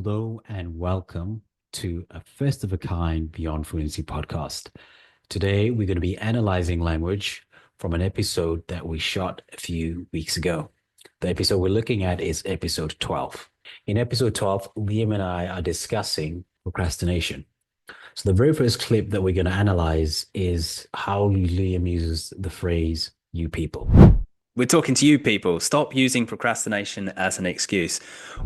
Hello and welcome to a first of a kind Beyond Fluency podcast. Today, we're going to be analyzing language from an episode that we shot a few weeks ago. The episode we're looking at is episode 12. In episode 12, Liam and I are discussing procrastination. So, the very first clip that we're going to analyze is how Liam uses the phrase, you people. We're talking to you people. Stop using procrastination as an excuse.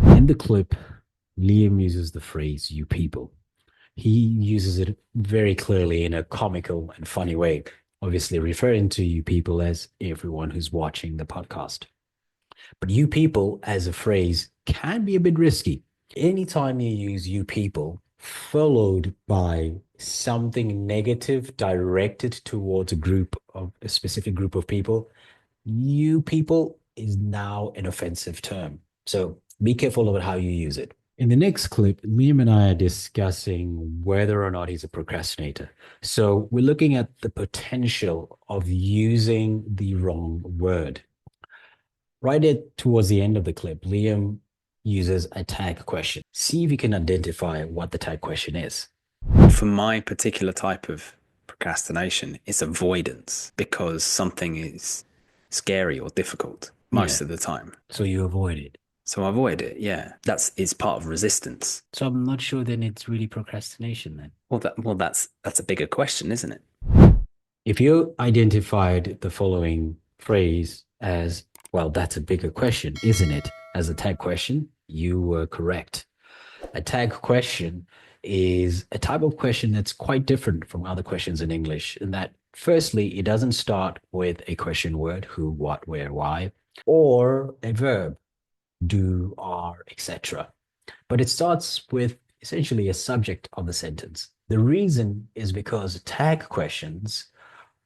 In the clip, Liam uses the phrase, you people. He uses it very clearly in a comical and funny way, obviously referring to you people as everyone who's watching the podcast. But you people as a phrase can be a bit risky. Anytime you use you people followed by something negative directed towards a specific group of people, you people is now an offensive term. So be careful about how you use it. In the next clip, Liam and I are discussing whether or not he's a procrastinator. So we're looking at the potential of using the wrong word. Towards the end of the clip, Liam uses a tag question. See if you can identify what the tag question is. For my particular type of procrastination, it's avoidance because something is scary or difficult most Yeah. of the time. So you avoid it. So I avoid it. Yeah. It's part of resistance. So I'm not sure then it's really procrastination then. That's a bigger question, isn't it? If you identified the following phrase as, well, that's a bigger question, isn't it? As a tag question, you were correct. A tag question is a type of question that's quite different from other questions in English, in that, firstly, it doesn't start with a question word, who, what, where, why, or a verb, do, are, etc. But it starts with essentially a subject of the sentence. The reason is because tag questions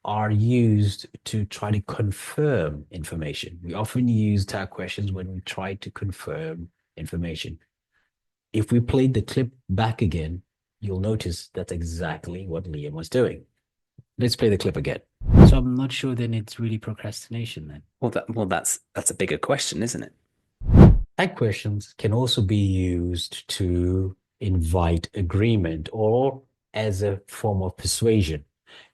are used to try to confirm information. We often use tag questions when we try to confirm information. If we played the clip back again, you'll notice that's exactly what Liam was doing. Let's play the clip again. So I'm not sure then it's really procrastination then. That's a bigger question, isn't it? Tag questions can also be used to invite agreement or as a form of persuasion.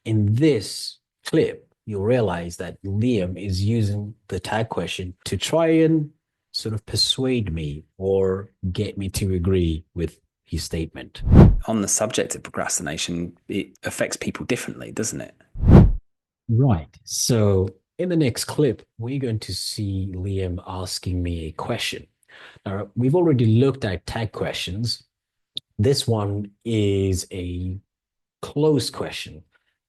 In this clip, you'll realize that Liam is using the tag question to try and sort of persuade me or get me to agree with his statement. On the subject of procrastination, it affects people differently, doesn't it? Right. So in the next clip, we're going to see Liam asking me a question. Now, we've already looked at tag questions. This one is a closed question,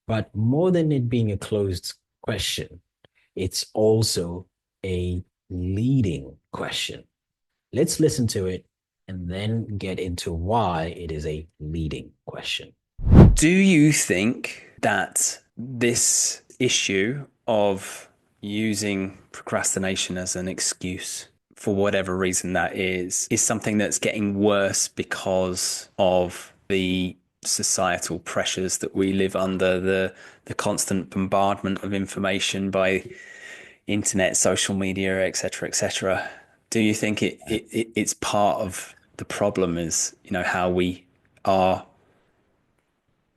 but more than it being a closed question, it's also a leading question. Let's listen to it and then get into why it is a leading question. Do you think that this issue of using procrastination as an excuse for whatever reason that is something that's getting worse because of the societal pressures that we live under, the constant bombardment of information by internet, social media, etc., etc.? Do you think it's part of the problem is, how we are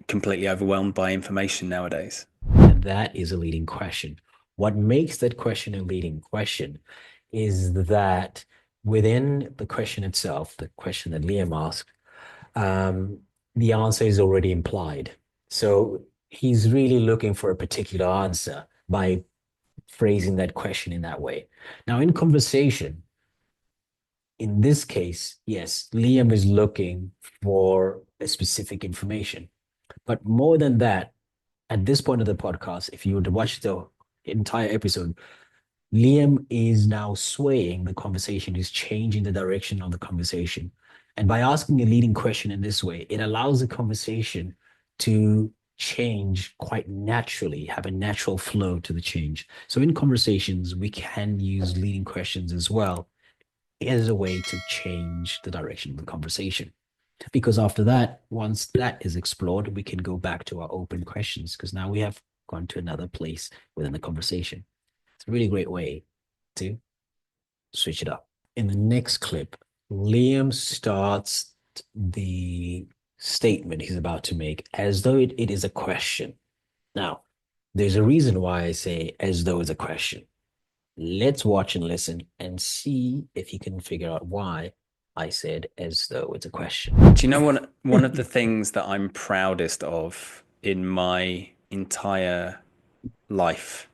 completely overwhelmed by information nowadays? And that is a leading question. What makes that question a leading question is that within the question itself, the question that Liam asked, the answer is already implied. So he's really looking for a particular answer by phrasing that question in that way. Now, in conversation, in this case, yes, Liam is looking for a specific information. But more than that, at this point of the podcast, if you were to watch the entire episode, Liam is now swaying the conversation, is changing the direction of the conversation. And by asking a leading question in this way, it allows the conversation to change quite naturally, have a natural flow to the change. So in conversations, we can use leading questions as well as a way to change the direction of the conversation. Because after that, once that is explored, we can go back to our open questions because now we have gone to another place within the conversation. It's a really great way to switch it up. In the next clip, Liam starts the statement he's about to make as though it is a question. Now, there's a reason why I say as though it's a question. Let's watch and listen and see if you can figure out why I said as though it's a question. Do you know one of the things that I'm proudest of in my entire life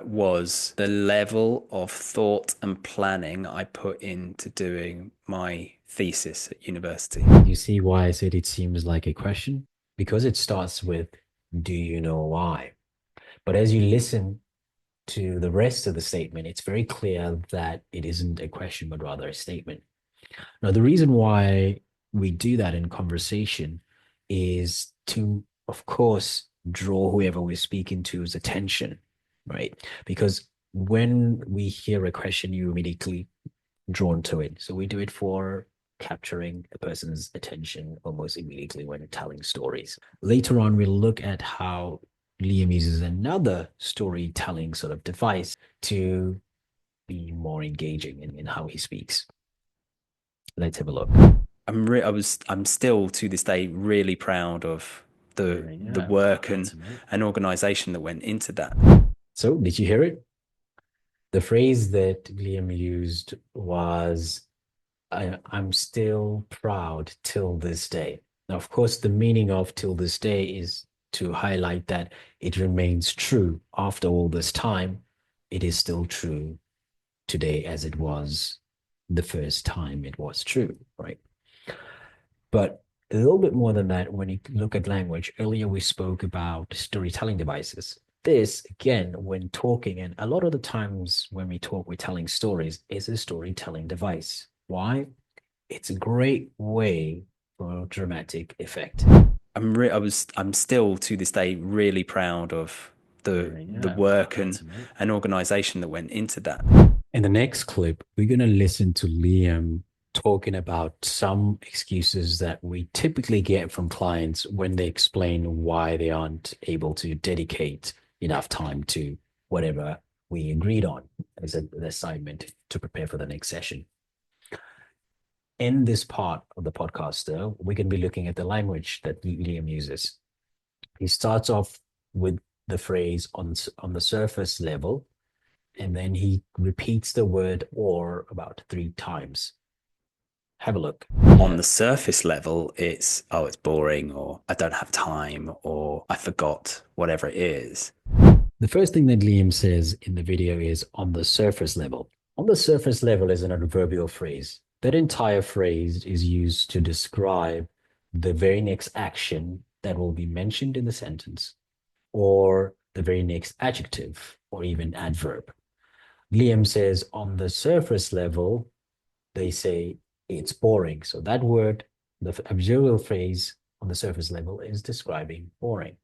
was the level of thought and planning I put into doing my thesis at university. You see why I said it seems like a question? Because it starts with, do you know why? But as you listen to the rest of the statement, it's very clear that it isn't a question, but rather a statement. Now, the reason why we do that in conversation is to, of course, draw whoever we're speaking to's attention, right? Because when we hear a question, you immediately drawn to it. So we do it for capturing a person's attention almost immediately when telling stories. Later on, we'll look at how Liam uses another storytelling sort of device to be more engaging in how he speaks. Let's have a look. I'm still to this day really proud of the work and organization that went into that. So, did you hear it? The phrase that Liam used was, I'm still proud till this day. Now, of course, the meaning of till this day is to highlight that it remains true after all this time. It is still true today as it was the first time it was true, right? But a little bit more than that, when you look at language, earlier we spoke about storytelling devices. This, again, when talking, and a lot of the times when we talk, we're telling stories, is a storytelling device. Why? It's a great way for dramatic effect. I'm still to this day really proud of the work and organization that went into that. In the next clip, we're going to listen to Liam talking about some excuses that we typically get from clients when they explain why they aren't able to dedicate enough time to whatever we agreed on as an assignment to prepare for the next session. In this part of the podcast, though, we're going to be looking at the language that Liam uses. He starts off with the phrase on the surface level, and then he repeats the word or about 3 times. Have a look. On the surface level, it's, oh, it's boring, or I don't have time, or I forgot, whatever it is. The first thing that Liam says in the video is on the surface level. On the surface level is an adverbial phrase. That entire phrase is used to describe the very next action that will be mentioned in the sentence, or the very next adjective, or even adverb. Liam says on the surface level, they say it's boring. So that word, the adverbial phrase on the surface level is describing boring.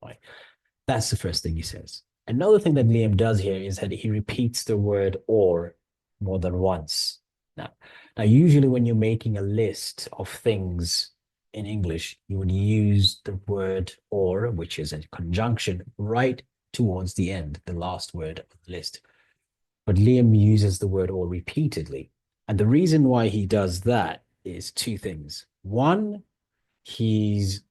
Right? That's the first thing he says. Another thing that Liam does here is that he repeats the word or more than once. Now, usually when you're making a list of things in English, you would use the word or, which is a conjunction, right towards the end, the last word of the list. But Liam uses the word or repeatedly. And the reason why he does that is 2 things. One, he's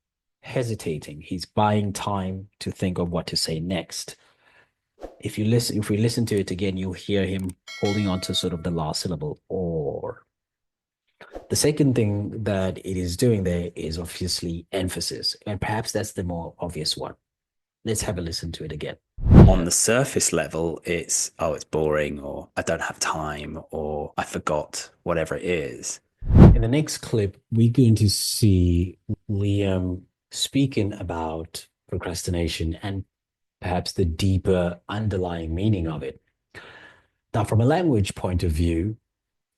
hesitating. He's buying time to think of what to say next. If we listen to it again, you'll hear him holding on to sort of the last syllable, or. The second thing that it is doing there is obviously emphasis, and perhaps that's the more obvious one. Let's have a listen to it again. On the surface level, it's, oh, it's boring, or I don't have time, or I forgot, whatever it is. In the next clip, we're going to see Liam speaking about procrastination and perhaps the deeper underlying meaning of it. Now, from a language point of view,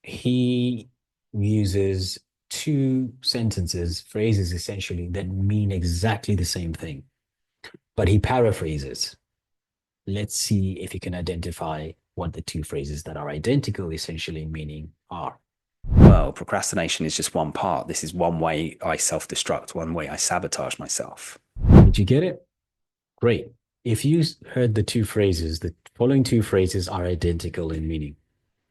he uses 2 sentences, phrases essentially, that mean exactly the same thing, but he paraphrases. Let's see if you can identify what the 2 phrases that are identical essentially meaning are. Well, procrastination is just one part. This is one way I self-destruct, one way I sabotage myself. Did you get it? Great. If you heard the 2 phrases, the following 2 phrases are identical in meaning.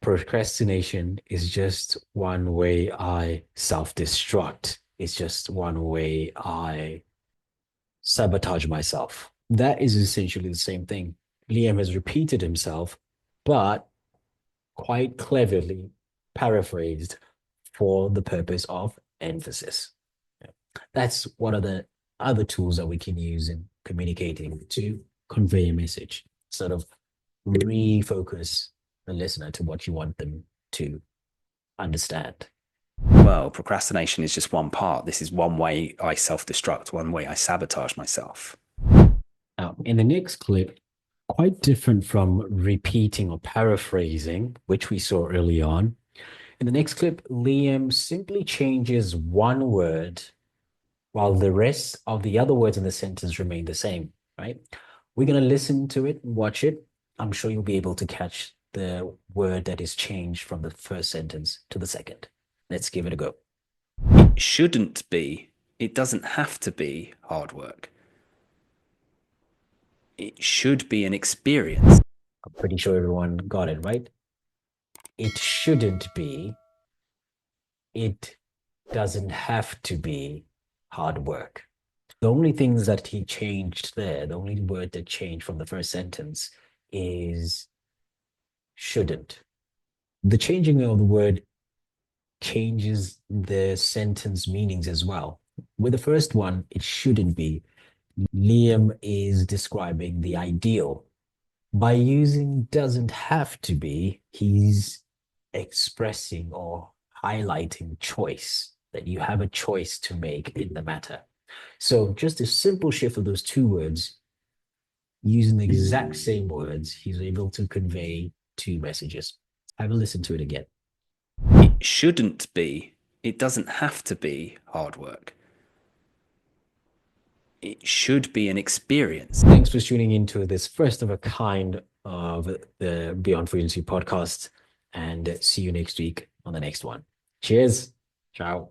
Procrastination is just one way I self-destruct. It's just one way I sabotage myself. That is essentially the same thing. Liam has repeated himself, but quite cleverly paraphrased for the purpose of emphasis. That's one of the other tools that we can use in communicating to convey a message, sort of refocus the listener to what you want them to understand. Well, procrastination is just one part. This is one way I self destruct, one way I sabotage myself. Now, in the next clip, quite different from repeating or paraphrasing, which we saw early on. In the next clip, Liam simply changes one word while the rest of the other words in the sentence remain the same, right? We're going to listen to it and watch it. I'm sure you'll be able to catch the word that is changed from the first sentence to the second. Let's give it a go. It shouldn't be, it doesn't have to be hard work. It should be an experience. I'm pretty sure everyone got it, right? It shouldn't be. It doesn't have to be hard work. The only things that he changed there, the only word that changed from the first sentence is shouldn't. The changing of the word changes the sentence meanings as well. With the first one, it shouldn't be. Liam is describing the ideal. By using doesn't have to be, he's expressing or highlighting choice, that you have a choice to make in the matter. So just a simple shift of those two words, using the exact same words, he's able to convey two messages. Have a listen to it again. It shouldn't be, it doesn't have to be hard work. It should be an experience. Thanks for tuning into this first of a kind of the Beyond Fluency podcast, and see you next week on the next one. Cheers. Ciao.